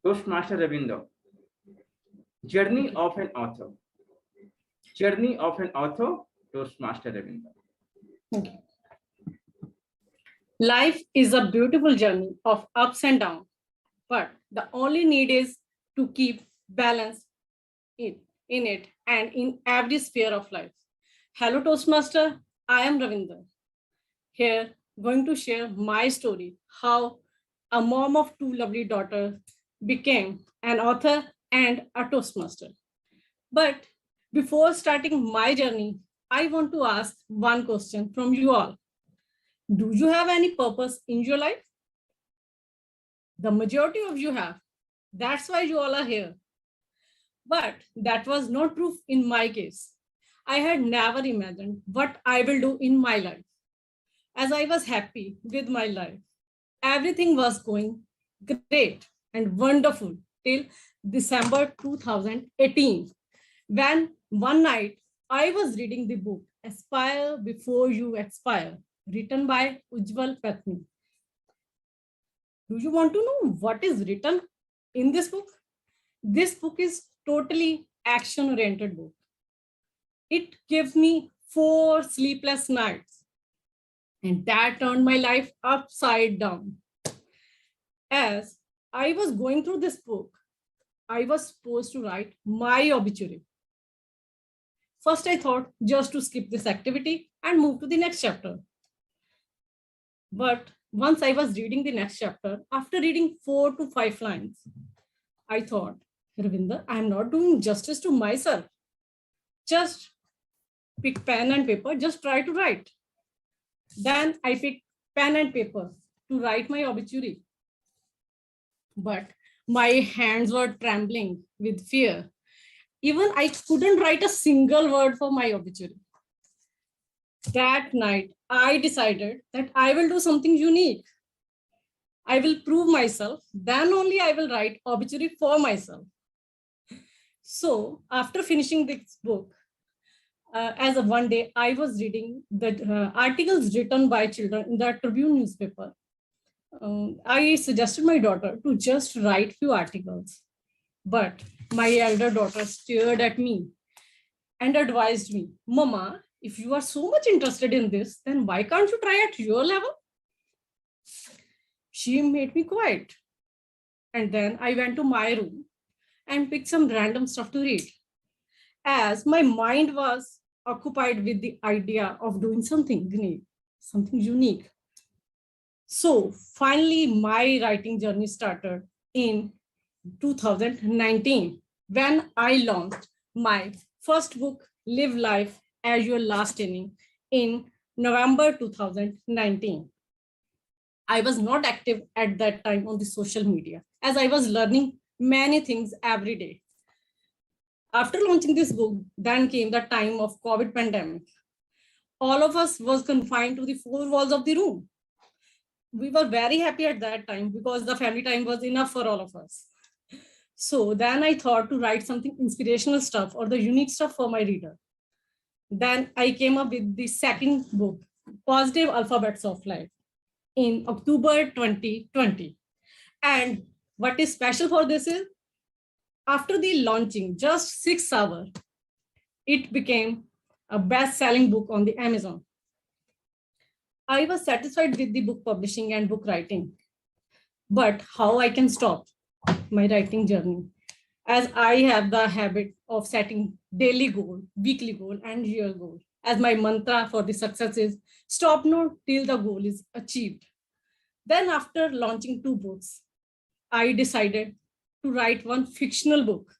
Toastmaster Ravinder. Journey of an author. Journey of an author, Toastmaster Ravinder. Okay. Life is a beautiful journey of ups and downs, but the only need is to keep balance in it and in every sphere of life. Hello, Toastmaster. I am Ravinder. Here, going to share my story, how a mom of two lovely daughters became an author and a Toastmaster. But before starting my journey, I want to ask one question from you all. Do you have any purpose in your life? The majority of you have. That's why you all are here. But that was not true in my case. I had never imagined what I will do in my life. As I was happy with my life, everything was going great and wonderful till December 2018, when one night I was reading the book Aspire Before You Expire, written by Ujjwal Patni. Do you want to know what is written in this book? This book is totally action-oriented book. It gives me 4 sleepless nights, and that turned my life upside down. As I was going through this book, I was supposed to write my obituary. First, I thought just to skip this activity and move to the next chapter. But once I was reading the next chapter, after reading 4 to 5 lines, I thought, Ravinder, I am not doing justice to myself. Just pick pen and paper, just try to write. Then I picked pen and paper to write my obituary. But my hands were trembling with fear. Even I couldn't write a single word for my obituary. That night, I decided that I will do something unique. I will prove myself, then only I will write obituary for myself. So after finishing this book, as of one day, I was reading the articles written by children in the Tribune newspaper. I suggested my daughter to just write few articles, but my elder daughter stared at me and advised me, Mama, if you are so much interested in this, then why can't you try at your level? She made me quiet. And then I went to my room and picked some random stuff to read. As my mind was occupied with the idea of doing something unique. So finally, my writing journey started in 2019, when I launched my first book, Live Life as Your Last Inning, in November 2019. I was not active at that time on the social media, as I was learning many things every day. After launching this book, then came the time of COVID pandemic. All of us was confined to the 4 walls of the room. We were very happy at that time because the family time was enough for all of us. So then I thought to write something inspirational stuff or the unique stuff for my reader. Then I came up with the second book, Positive Alphabets of Life, in October 2020. And what is special for this is, after the launching, just 6 hours, it became a best-selling book on the Amazon. I was satisfied with the book publishing and book writing, but how I can stop my writing journey, as I have the habit of setting daily goal, weekly goal, and year goal. As my mantra for the success is, stop not till the goal is achieved. Then after launching 2 books, I decided to write one fictional book.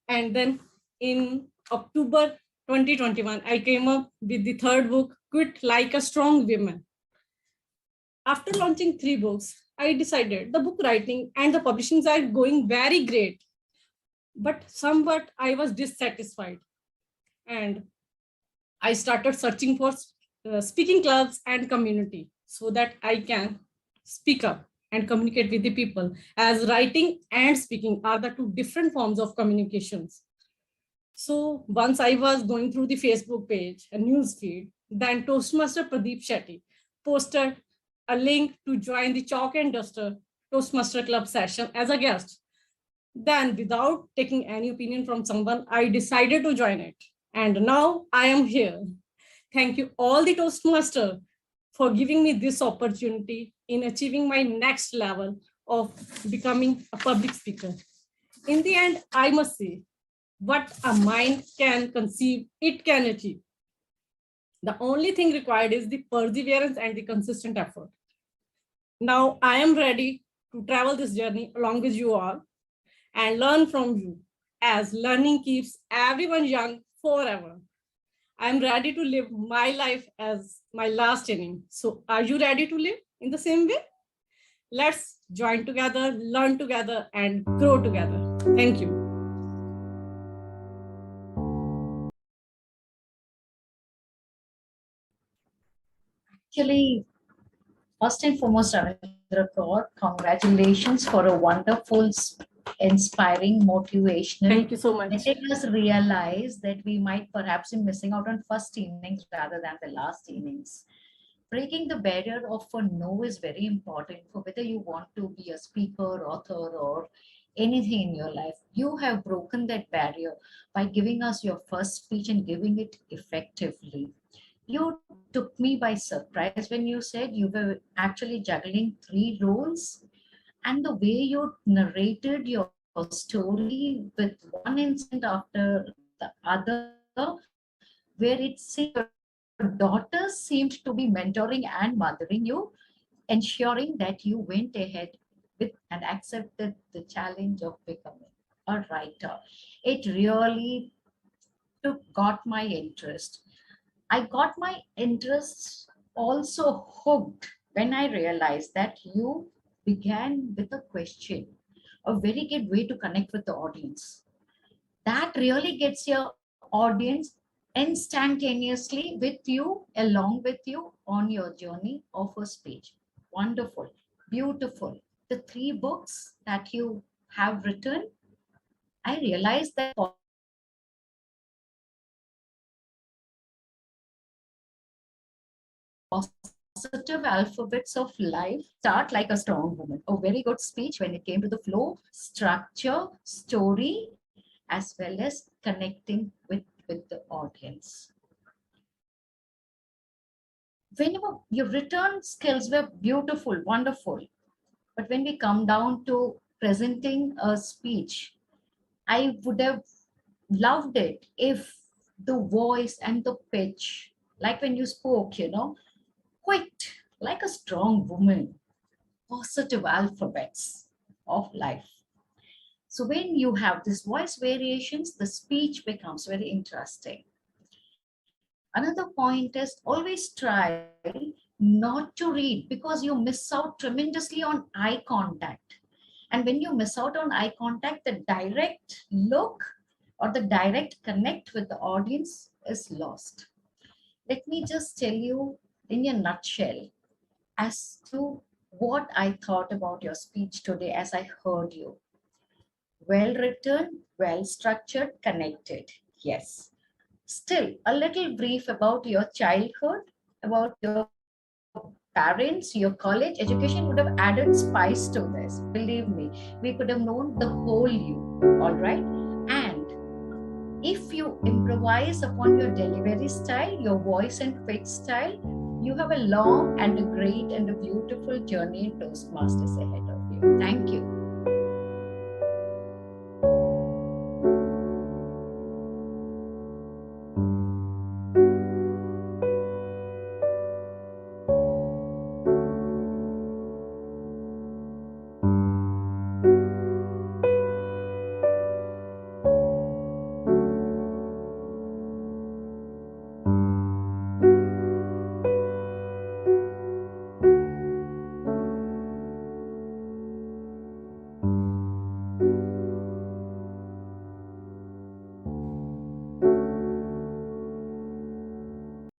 And then in October 2021, I came up with the 3rd book, Quit Like a Strong Woman. After launching 3 books, I decided the book writing and the publishings are going very great, but somewhat I was dissatisfied. And I started searching for speaking clubs and community so that I can speak up and communicate with the people, as writing and speaking are the 2 different forms of communications. So once I was going through the Facebook page, a news feed, then Toastmaster Pradeep Shetty posted a link to join the Chalk and Duster Toastmaster Club session as a guest. Then, without taking any opinion from someone, I decided to join it. And now I am here. Thank you, all the Toastmaster, for giving me this opportunity in achieving my next level of becoming a public speaker. In the end, I must say, what a mind can conceive, it can achieve. The only thing required is the perseverance and the consistent effort. Now I am ready to travel this journey along with you all and learn from you, as learning keeps everyone young forever. I'm ready to live my life as my last inning. So are you ready to live in the same way? Let's join together, learn together, and grow together. Thank you. Actually, first and foremost, Ravindra Kaur, congratulations for a wonderful, inspiring, motivational. Thank you so much. Letting us realize that we might perhaps be missing out on first innings rather than the last innings. Breaking the barrier of a no is very important for whether you want to be a speaker, author, or anything in your life. You have broken that barrier by giving us your first speech and giving it effectively. You took me by surprise when you said you were actually juggling three roles, and the way you narrated your story with one incident after the other, where it seemed your daughter seemed to be mentoring and mothering you, ensuring that you went ahead with and accepted the challenge of becoming a writer. It really got my interest. I got my interest also hooked when I realized that you began with a question, a very good way to connect with the audience. That really gets your audience instantaneously with you, along with you on your journey of a speech. Wonderful, beautiful. The three books that you have written, I realized that positive alphabets of life start like a strong woman. A very good speech when it came to the flow, structure, story, as well as connecting with the audience. Whenever your written skills were beautiful, wonderful, but when we come down to presenting a speech, I would have loved it if the voice and the pitch, like when you spoke, quite like a strong woman, positive alphabets of life. So when you have these voice variations, the speech becomes very interesting. Another point is always try not to read because you miss out tremendously on eye contact. And when you miss out on eye contact, the direct look or the direct connect with the audience is lost. Let me just tell you in a nutshell as to what I thought about your speech today as I heard you. Well written, well structured, connected. Yes. Still, a little brief about your childhood, about your parents, your college education would have added spice to this. Believe me, we could have known the whole you. All right. And if you improvise upon your delivery style, your voice and pitch style, you have a long and a great and a beautiful journey in Toastmasters ahead of you. Thank you.